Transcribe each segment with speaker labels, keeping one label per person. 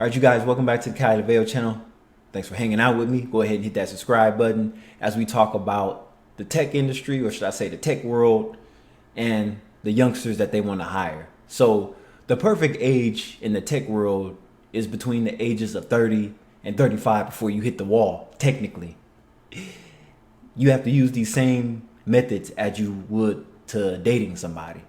Speaker 1: All right, you guys, welcome back to the Kyle Veil channel. Thanks for hanging out with me. Go ahead and hit that subscribe button as we talk about the tech industry, or should I say the tech world, and the youngsters that they want to hire. So the perfect age in the tech world is between the ages of 30 and 35 before you hit the wall, technically. You have to use these same methods as you would to dating somebody.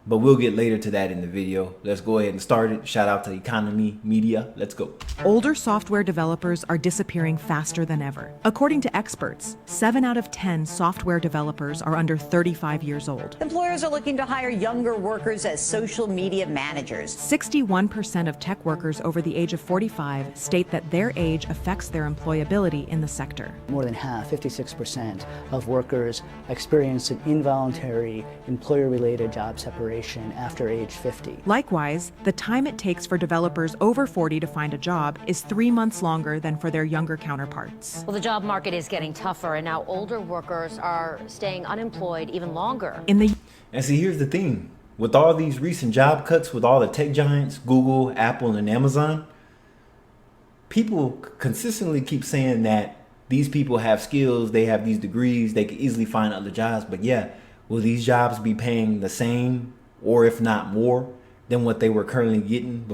Speaker 1: But we'll get later to that in the video. Let's go ahead and start it. Shout out to Economy Media. Let's go.
Speaker 2: Older software developers are disappearing faster than ever. According to experts, 7 out of 10 software developers are under 35 years old.
Speaker 3: Employers are looking to hire younger workers as social media managers.
Speaker 2: 61% of tech workers over the age of 45 state that their age affects their employability in the sector.
Speaker 4: More than half, 56%, of workers experience an involuntary employer-related job separation after age 50.
Speaker 2: Likewise, the time it takes for developers over 40 to find a job is 3 months longer than for their younger counterparts.
Speaker 5: Well, the job market is getting tougher, and now older workers are staying unemployed even longer.
Speaker 1: And see, here's the thing. With all these recent job cuts with all the tech giants, Google, Apple, and Amazon, people consistently keep saying that these people have skills, they have these degrees, they can easily find other jobs. But yeah, will these jobs be paying the same, or if not more, than what they were currently getting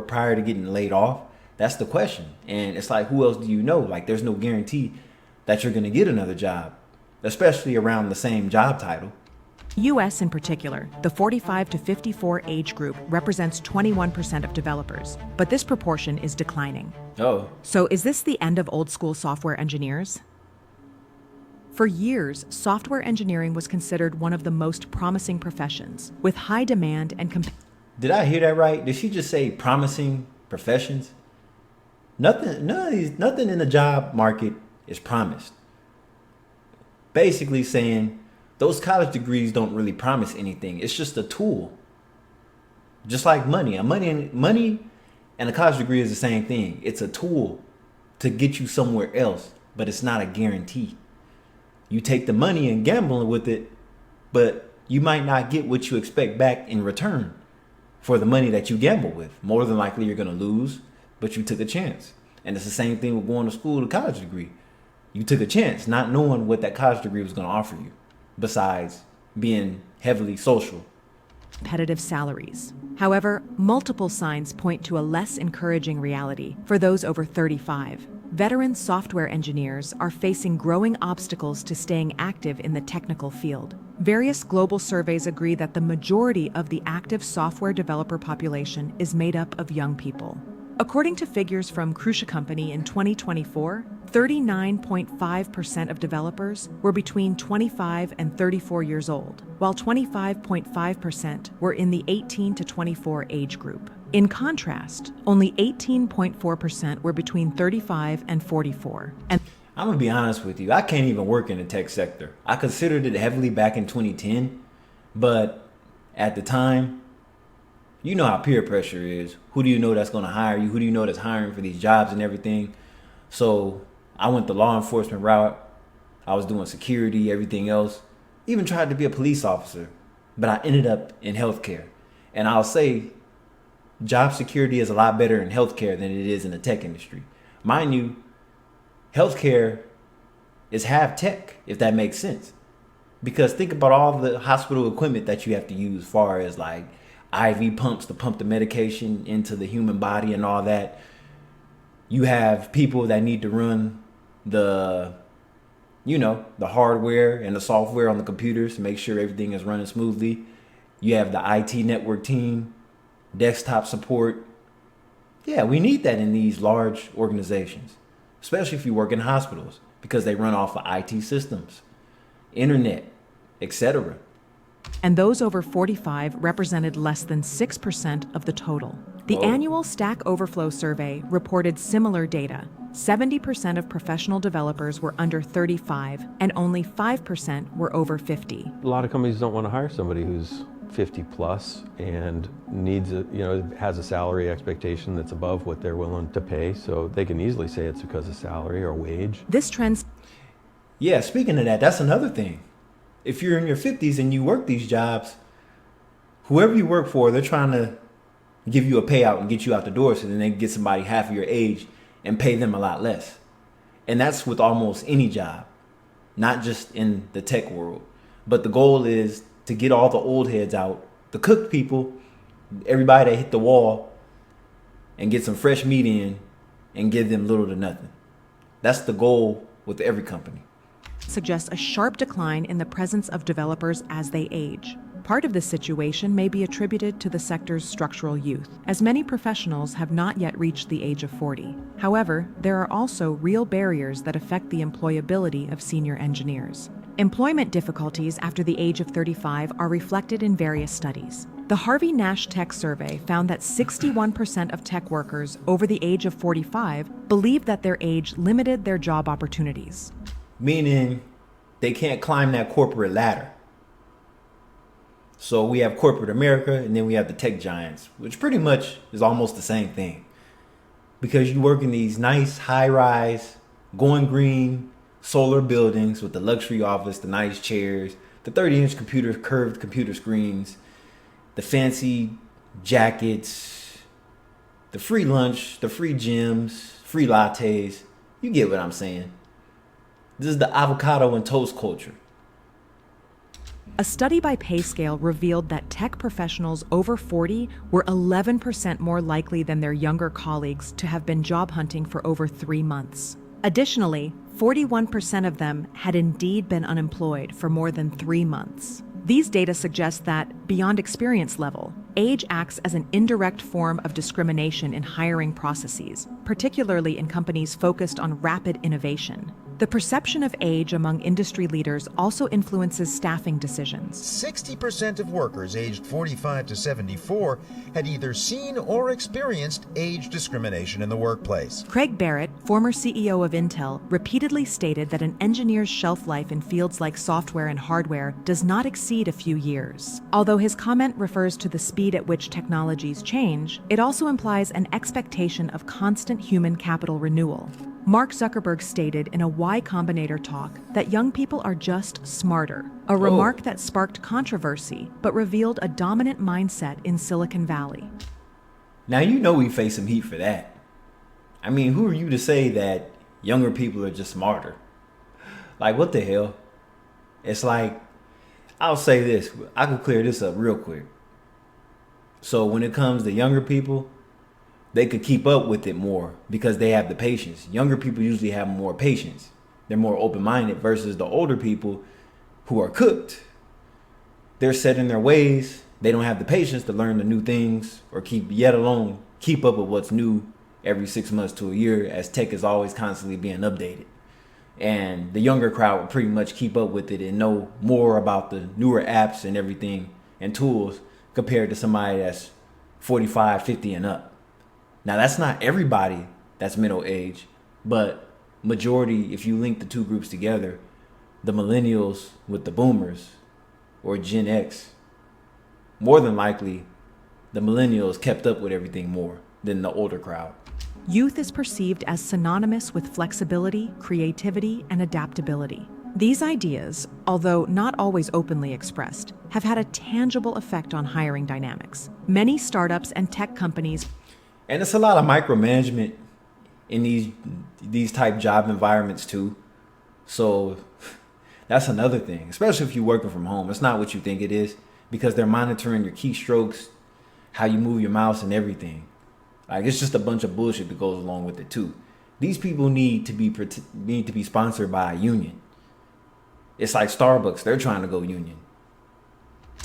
Speaker 1: prior to getting laid off? That's the question. And it's like, who else do you know? Like, there's no guarantee that you're going to get another job, especially around the same job title.
Speaker 2: US in particular, the 45 to 54 age group represents 21% of developers, but this proportion is declining.
Speaker 1: Oh.
Speaker 2: So is this the end of old school software engineers? For years, software engineering was considered one of the most promising professions, with high demand and
Speaker 1: Did I hear that right? Did she just say promising professions? Nothing in the job market is promised. Basically saying those college degrees don't really promise anything. It's just a tool. Just like money. Money and a college degree is the same thing. It's a tool to get you somewhere else, but it's not a guarantee. You take the money and gamble with it, but you might not get what you expect back in return for the money that you gamble with. More than likely you're going to lose, but you took a chance. And it's the same thing with going to school, to college degree. You took a chance, not knowing what that college degree was going to offer you, besides being heavily social.
Speaker 2: Competitive salaries. However, multiple signs point to a less encouraging reality for those over 35. Veteran software engineers are facing growing obstacles to staying active in the technical field. Various global surveys agree that the majority of the active software developer population is made up of young people. According to figures from Crucia Company in 2024, 39.5% of developers were between 25 and 34 years old, while 25.5% were in the 18 to 24 age group. In contrast, only 18.4% were between 35 and 44. And
Speaker 1: I'm going to be honest with you. I can't even work in the tech sector. I considered it heavily back in 2010, but at the time, you know how peer pressure is. Who do you know that's going to hire you? Who do you know that's hiring for these jobs and everything? So I went the law enforcement route. I was doing security, everything else. Even tried to be a police officer, but I ended up in healthcare. And I'll say job security is a lot better in healthcare than it is in the tech industry. Mind you, healthcare is half tech, if that makes sense. Because think about all the hospital equipment that you have to use, far as like IV pumps to pump the medication into the human body and all that. You have people that need to run the hardware and the software on the computers to make sure everything is running smoothly. You have the IT network team, desktop support. Yeah, we need that in these large organizations, especially if you work in hospitals, because they run off of IT systems, internet, etc.
Speaker 2: And those over 45 represented less than 6% of the total. The annual Stack Overflow survey reported similar data. 70% of professional developers were under 35, and only 5% were over 50.
Speaker 6: A lot of companies don't want to hire somebody who's 50 plus and has a salary expectation that's above what they're willing to pay. So they can easily say it's because of salary or wage.
Speaker 2: This trend.
Speaker 1: Yeah, speaking of that, that's another thing. If you're in your 50s and you work these jobs, whoever you work for, they're trying to give you a payout and get you out the door, so then they can get somebody half of your age and pay them a lot less. And that's with almost any job, not just in the tech world. But the goal is to get all the old heads out, the cooked people, everybody that hit the wall, and get some fresh meat in and give them little to nothing. That's the goal with every company.
Speaker 2: Suggests a sharp decline in the presence of developers as they age. Part of this situation may be attributed to the sector's structural youth, as many professionals have not yet reached the age of 40. However, there are also real barriers that affect the employability of senior engineers. Employment difficulties after the age of 35 are reflected in various studies. The Harvey Nash Tech Survey found that 61% of tech workers over the age of 45 believed that their age limited their job opportunities.
Speaker 1: Meaning they can't climb that corporate ladder. So we have corporate America, and then we have the tech giants, which pretty much is almost the same thing. Because you work in these nice high-rise, going green, solar buildings with the luxury office, the nice chairs, the 30-inch curved computer screens, the fancy jackets, the free lunch, the free gyms, free lattes. You get what I'm saying. This is the avocado and toast culture.
Speaker 2: A study by PayScale revealed that tech professionals over 40 were 11% more likely than their younger colleagues to have been job hunting for over 3 months. Additionally, 41% of them had indeed been unemployed for more than 3 months. These data suggest that, beyond experience level, age acts as an indirect form of discrimination in hiring processes, particularly in companies focused on rapid innovation. The perception of age among industry leaders also influences staffing decisions.
Speaker 7: 60% of workers aged 45 to 74 had either seen or experienced age discrimination in the workplace.
Speaker 2: Craig Barrett, former CEO of Intel, repeatedly stated that an engineer's shelf life in fields like software and hardware does not exceed a few years. Although his comment refers to the speed at which technologies change, it also implies an expectation of constant human capital renewal. Mark Zuckerberg stated in a Y Combinator talk that young people are just smarter, a remark that sparked controversy but revealed a dominant mindset in Silicon Valley.
Speaker 1: Now you know we face some heat for that. I mean, who are you to say that younger people are just smarter? Like, what the hell? It's like, I'll say this, I can clear this up real quick. So when it comes to younger people, they could keep up with it more because they have the patience. Younger people usually have more patience. They're more open-minded versus the older people who are cooked. They're set in their ways. They don't have the patience to learn the new things or keep up with what's new every 6 months to a year, as tech is always constantly being updated. And the younger crowd will pretty much keep up with it and know more about the newer apps and everything and tools compared to somebody that's 45, 50 and up. Now, that's not everybody that's middle age, but majority, if you link the two groups together, the millennials with the boomers or Gen X, more than likely, the millennials kept up with everything more than the older crowd.
Speaker 2: Youth is perceived as synonymous with flexibility, creativity, and adaptability. These ideas, although not always openly expressed, have had a tangible effect on hiring dynamics. Many startups and tech companies.
Speaker 1: And it's a lot of micromanagement in these type job environments too. So that's another thing, especially if you're working from home. It's not what you think it is because they're monitoring your keystrokes, how you move your mouse and everything. Like, it's just a bunch of bullshit that goes along with it too. These people need to be sponsored by a union. It's like Starbucks, they're trying to go union.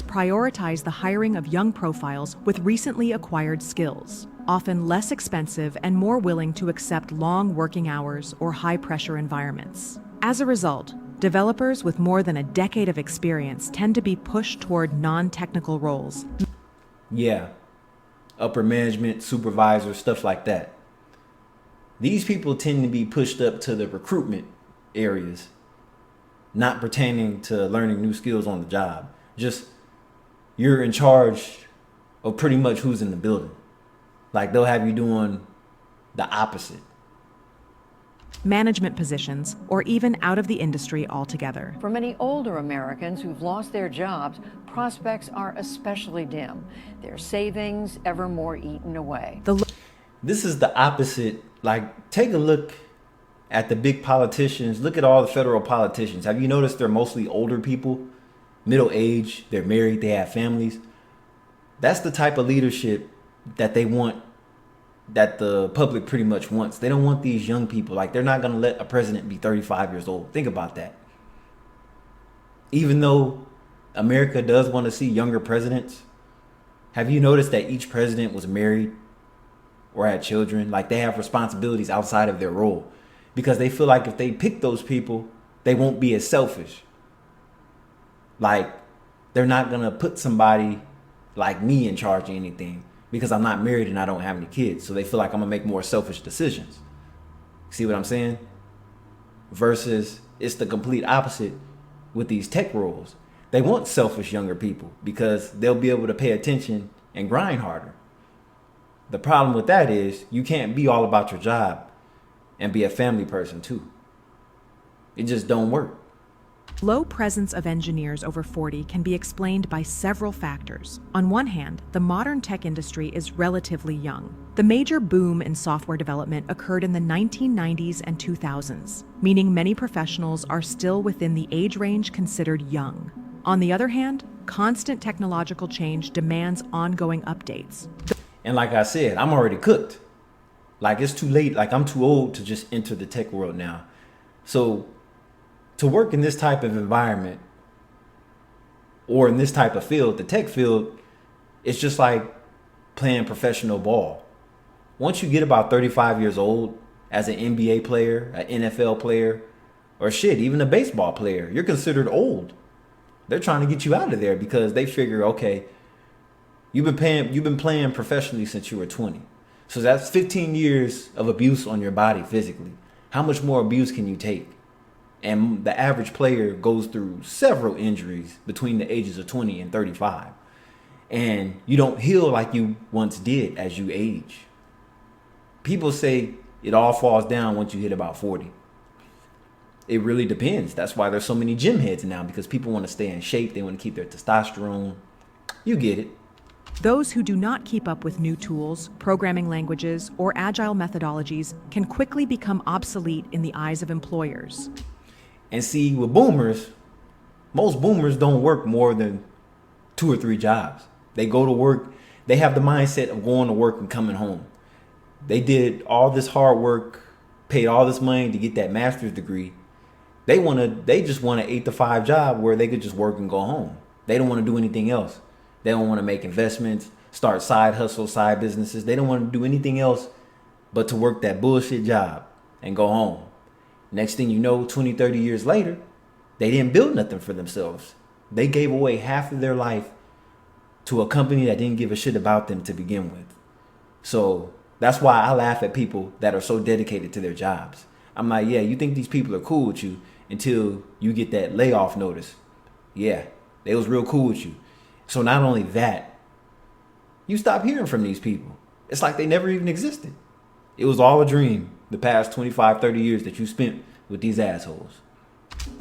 Speaker 2: Prioritize the hiring of young profiles with recently acquired skills, often less expensive and more willing to accept long working hours or high-pressure environments. As a result, developers with more than a decade of experience tend to be pushed toward non-technical roles.
Speaker 1: Yeah, upper management, supervisors, stuff like that. These people tend to be pushed up to the recruitment areas, not pertaining to learning new skills on the job. Just, you're in charge of pretty much who's in the building. Like, they'll have you doing the opposite.
Speaker 2: management positions, or even out of the industry altogether.
Speaker 8: For many older Americans who've lost their jobs, prospects are especially dim. Their savings ever more eaten away.
Speaker 1: This is the opposite. Like, take a look at the big politicians. Look at all the federal politicians. Have you noticed they're mostly older people, middle age, they're married, they have families? That's the type of leadership that they want, that the public pretty much wants. They don't want these young people. Like, they're not going to let a president be 35 years old. Think about that. Even though America does want to see younger presidents, have you noticed that each president was married or had children? Like, they have responsibilities outside of their role, because they feel like if they pick those people, they won't be as selfish. Like, they're not going to put somebody like me in charge of anything, because I'm not married and I don't have any kids. So they feel like I'm gonna make more selfish decisions. See what I'm saying? Versus it's the complete opposite with these tech roles. They want selfish younger people because they'll be able to pay attention and grind harder. The problem with that is you can't be all about your job and be a family person too. It just don't work.
Speaker 2: Low presence of engineers over 40 can be explained by several factors. On one hand, the modern tech industry is relatively young. The major boom in software development occurred in the 1990s and 2000s, meaning many professionals are still within the age range considered young. On the other hand, constant technological change demands ongoing updates.
Speaker 1: And like I said, I'm already cooked. Like, it's too late. Like, I'm too old to just enter the tech world now. So to work in this type of environment or in this type of field, the tech field, it's just like playing professional ball. Once you get about 35 years old as an NBA player, an NFL player, or shit, even a baseball player, you're considered old. They're trying to get you out of there because they figure, okay, you've been playing professionally since you were 20. So that's 15 years of abuse on your body physically. How much more abuse can you take? And the average player goes through several injuries between the ages of 20 and 35. And you don't heal like you once did as you age. People say it all falls down once you hit about 40. It really depends. That's why there's so many gym heads now, because people want to stay in shape. They want to keep their testosterone. You get it.
Speaker 2: Those who do not keep up with new tools, programming languages, or agile methodologies can quickly become obsolete in the eyes of employers.
Speaker 1: And see, with boomers, most boomers don't work more than 2 or 3 jobs. They go to work. They have the mindset of going to work and coming home. They did all this hard work, paid all this money to get that master's degree. They just want an 8 to 5 job where they could just work and go home. They don't want to do anything else. They don't want to make investments, start side hustles, side businesses. They don't want to do anything else but to work that bullshit job and go home. Next thing you know, 20, 30 years later, they didn't build nothing for themselves. They gave away half of their life to a company that didn't give a shit about them to begin with. So that's why I laugh at people that are so dedicated to their jobs. I'm like, yeah, you think these people are cool with you until you get that layoff notice. Yeah, they was real cool with you. So not only that, you stop hearing from these people. It's like they never even existed. It was all a dream the past 25, 30 years that you spent with these assholes.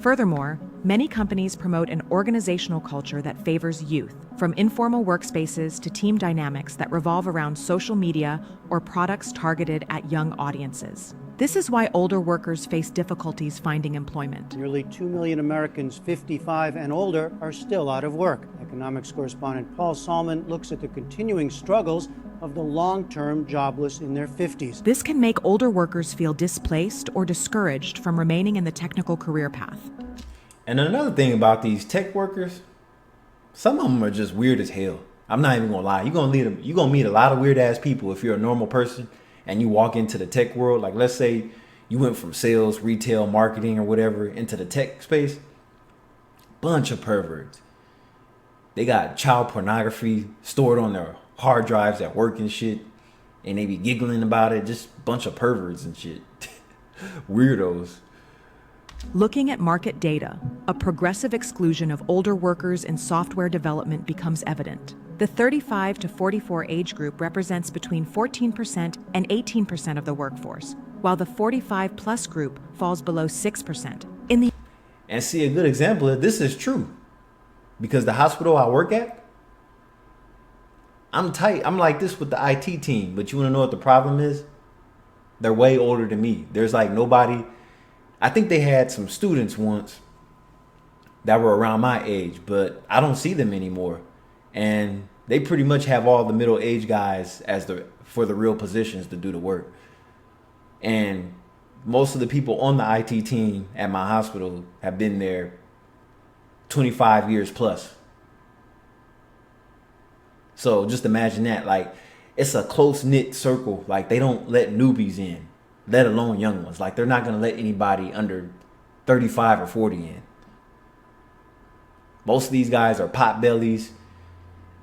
Speaker 2: Furthermore, many companies promote an organizational culture that favors youth, from informal workspaces to team dynamics that revolve around social media or products targeted at young audiences. This is why older workers face difficulties finding employment.
Speaker 9: Nearly 2 million Americans 55 and older are still out of work. Economics correspondent Paul Salmon looks at the continuing struggles of the long-term jobless in their 50s.
Speaker 2: This can make older workers feel displaced or discouraged from remaining in the technical career path.
Speaker 1: And another thing about these tech workers, some of them are just weird as hell. I'm not even gonna lie. You're gonna meet a lot of weird ass people if you're a normal person and you walk into the tech world. Like, let's say you went from sales, retail, marketing, or whatever into the tech space. Bunch of perverts. They got child pornography stored on their hard drives at work and shit, and they be giggling about it. Just bunch of perverts and shit. Weirdos.
Speaker 2: Looking at market data, a progressive exclusion of older workers in software development becomes evident. The 35 to 44 age group represents between 14% and 18% of the workforce, while the 45 plus group falls below 6%.
Speaker 1: And see, a good example of this is true. Because the hospital I work at, I'm tight. I'm like this with the IT team. But you want to know what the problem is? They're way older than me. There's like nobody. I think they had some students once that were around my age, but I don't see them anymore. And they pretty much have all the middle-aged guys for the real positions to do the work. And most of the people on the IT team at my hospital have been there 25 years plus. So just imagine that. Like, it's a close-knit circle. Like, they don't let newbies in, let alone young ones. Like, they're not going to let anybody under 35 or 40 in. Most of these guys are pot bellies.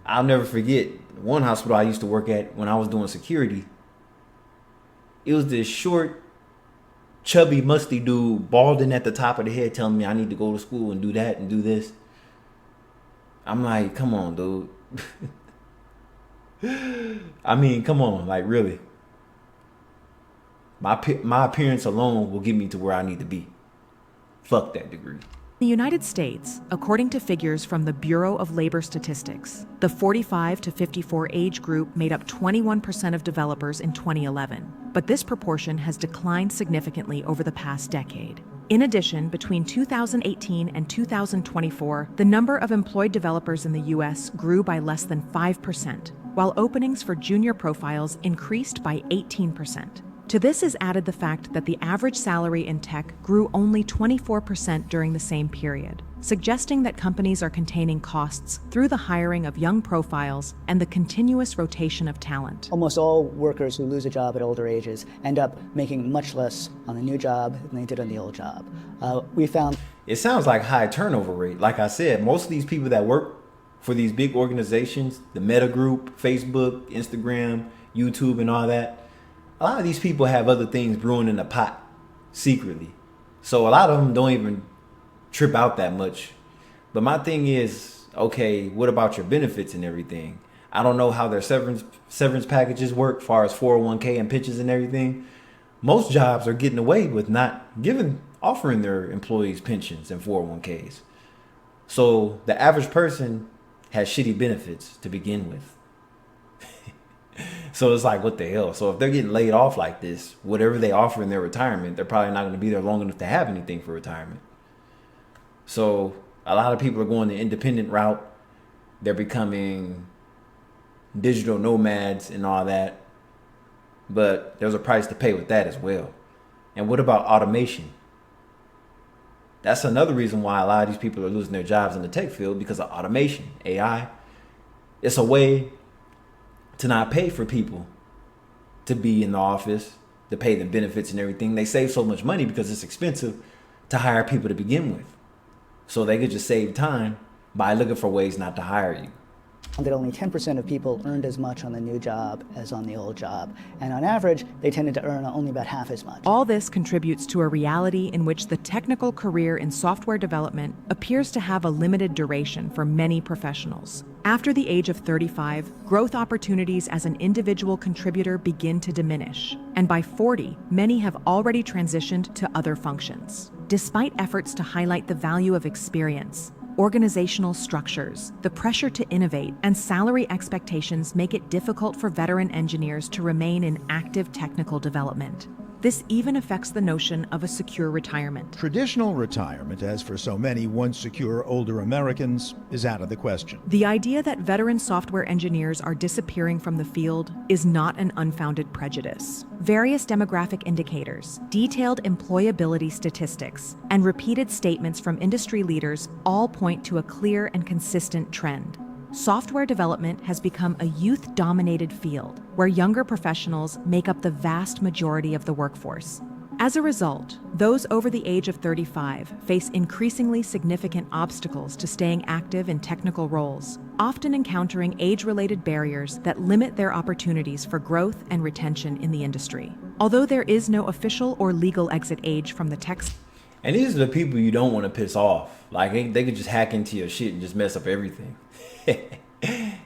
Speaker 1: I'll never forget one hospital I used to work at when I was doing security. It was this short, chubby, musty dude, balding at the top of the head, telling me I need to go to school and do that and do this. I'm like, come on, dude. I mean, come on, like, really. My appearance alone will get me to where I need to be. Fuck that degree.
Speaker 2: In the United States, according to figures from the Bureau of Labor Statistics, the 45 to 54 age group made up 21% of developers in 2011, but this proportion has declined significantly over the past decade. In addition, between 2018 and 2024, the number of employed developers in the U.S. grew by less than 5%, while openings for junior profiles increased by 18%. To this is added the fact that the average salary in tech grew only 24% during the same period, suggesting that companies are containing costs through the hiring of young profiles and the continuous rotation of talent.
Speaker 4: Almost all workers who lose a job at older ages end up making much less on the new job than they did on the old job. We found...
Speaker 1: It sounds like high turnover rate. Like I said, most of these people that work for these big organizations, the Meta Group, Facebook, Instagram, YouTube, and all that, a lot of these people have other things brewing in the pot secretly. So a lot of them don't even trip out that much. But my thing is, okay, what about your benefits and everything? I don't know how their severance packages work, as far as 401k and pitches and everything. Most jobs are getting away with not offering their employees pensions and 401ks. So the average person has shitty benefits to begin with. So it's like, what the hell? So if they're getting laid off like this, whatever they offer in their retirement, they're probably not going to be there long enough to have anything for retirement. So a lot of people are going the independent route. They're becoming digital nomads and all that. But there's a price to pay with that as well. And what about automation? That's another reason why a lot of these people are losing their jobs in the tech field, because of automation, AI. It's a way to not pay for people to be in the office, to pay them benefits and everything. They save so much money because it's expensive to hire people to begin with. So they could just save time by looking for ways not to hire you.
Speaker 4: That only 10% of people earned as much on the new job as on the old job. And on average, they tended to earn only about half as much.
Speaker 2: All this contributes to a reality in which the technical career in software development appears to have a limited duration for many professionals. After the age of 35, growth opportunities as an individual contributor begin to diminish. And by 40, many have already transitioned to other functions. Despite efforts to highlight the value of experience, organizational structures, the pressure to innovate, and salary expectations make it difficult for veteran engineers to remain in active technical development. This even affects the notion of a secure retirement.
Speaker 10: Traditional retirement, as for so many once secure older Americans, is out of the question.
Speaker 2: The idea that veteran software engineers are disappearing from the field is not an unfounded prejudice. Various demographic indicators, detailed employability statistics, and repeated statements from industry leaders all point to a clear and consistent trend. Software development has become a youth-dominated field where younger professionals make up the vast majority of the workforce. As a result, those over the age of 35 face increasingly significant obstacles to staying active in technical roles, often encountering age-related barriers that limit their opportunities for growth and retention in the industry. Although there is no official or legal exit age from the tech.
Speaker 1: And these are the people you don't want to piss off. Like they could just hack into your shit and just mess up everything.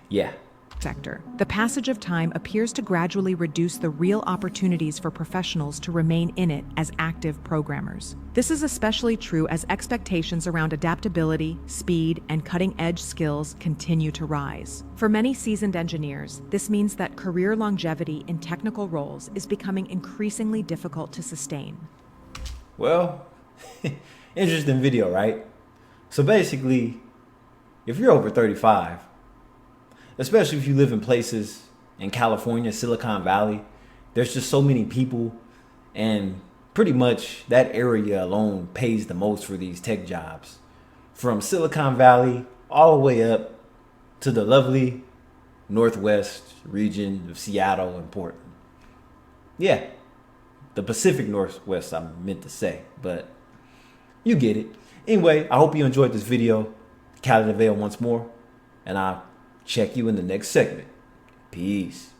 Speaker 1: Yeah.
Speaker 2: Sector. The passage of time appears to gradually reduce the real opportunities for professionals to remain in it as active programmers. This is especially true as expectations around adaptability, speed, and cutting-edge skills continue to rise. For many seasoned engineers, this means that career longevity in technical roles is becoming increasingly difficult to sustain.
Speaker 1: Well, interesting video, right? So basically, if you're over 35, especially if you live in places in California, Silicon Valley, there's just so many people, and pretty much that area alone pays the most for these tech jobs. From Silicon Valley all the way up to the lovely Northwest region of Seattle and Portland. Yeah, the Pacific Northwest I meant to say, but you get it. Anyway, I hope you enjoyed this video. Cali DeVale once more, and I'll check you in the next segment. Peace.